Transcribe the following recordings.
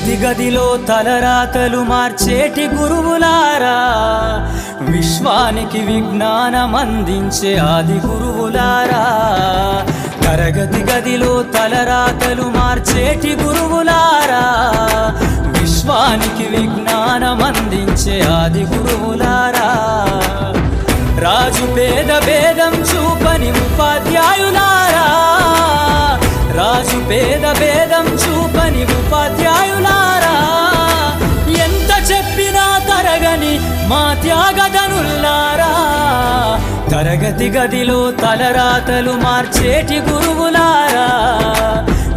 తరగతి గదిలో తలరాతలు మార్చేటి గురువులారా, విశ్వానికి విజ్ఞానం అందించే ఆది గురువులారా. తరగతి గదిలో తలరాతలు మార్చేటి గురువులారా, విశ్వానికి విజ్ఞానం అందించే ఆది గురువులారా. రాజు పేద భేదం చూపని ఉపాధ్యాయులారా, రాజు పేద భేదం చూపని ఉపాధ్యాయులారా. ఎంత చెప్పినా తరగని మా త్యాగధనులారా. తరగతి గదిలో తలరాతలు మార్చేటి గురువులారా,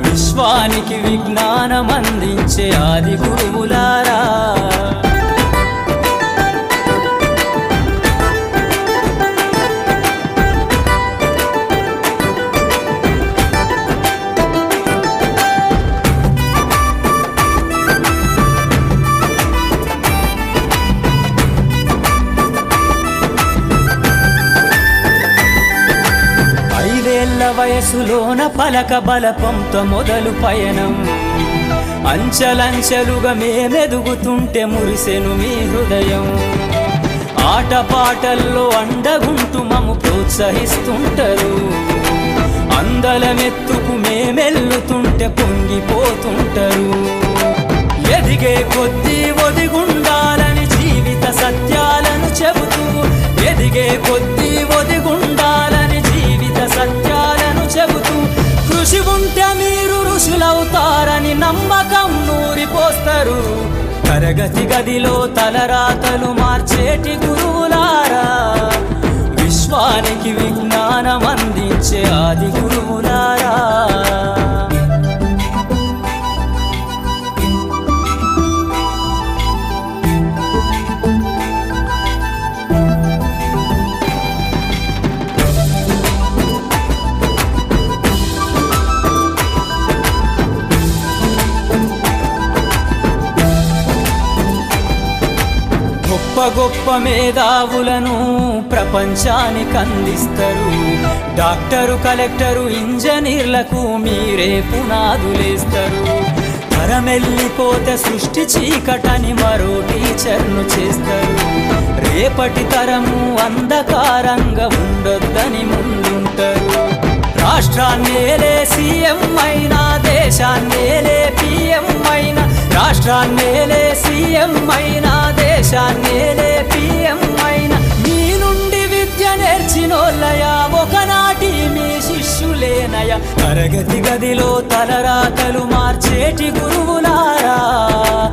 విశ్వానికి విజ్ఞానం అందించే ఆది గురువులారా. వయసులోన పలక బలపంతో మొదలు పయనం, అంచలంచెలుగా మేమెదుగుతుంటే మురిసెను మీ హృదయం. ఆటపాటల్లో అండగుంటూ మము ప్రోత్సహిస్తుంటారు, అందలమెత్తుకు మేమెల్లుతుంటే పొంగిపోతుంటారు. ఎదిగే కొద్దీ ఒదిగుండాలని జీవిత సత్యాలను చెబుతూ, ఎదిగే కొద్దీ ఒదిగుండాలని జీవిత సత్యాలను చెబుతూ, కృషి ఉంటే మీరు ఋషులవుతారని నమ్మకం నూరిపోస్తారు. తరగతి గదిలో తలరాతలు మార్చేటి గురువులారా, విశ్వానికి విజ్ఞానం అందించే ఆది గురువులారా. గొప్ప గొప్ప మేధావులను ప్రపంచానికి అందిస్తారు. డాక్టరు, కలెక్టరు, ఇంజనీర్లకు మీరే పునాదులేస్తారు. తరమెల్లిపోతే సృష్టి చీకటని మరో టీచర్ను చేస్తారు. రేపటి తరము అంధకారంగా ఉండొద్దని ముందుంటారు. రాష్ట్రాన్నేలే సీఎం అయినా, దేశాన్నేలే పిఎం అయినా, రాష్ట్రాన్నేలే సీఎం అయినా, దేశాన్నేలే పిఎం అయినా, మీ నుండి విద్య నేర్చినోళ్ళయా, ఒకనాటి మీ శిష్యులేనయా. తరగతి గదిలో తలరాతలు మార్చేటి గురు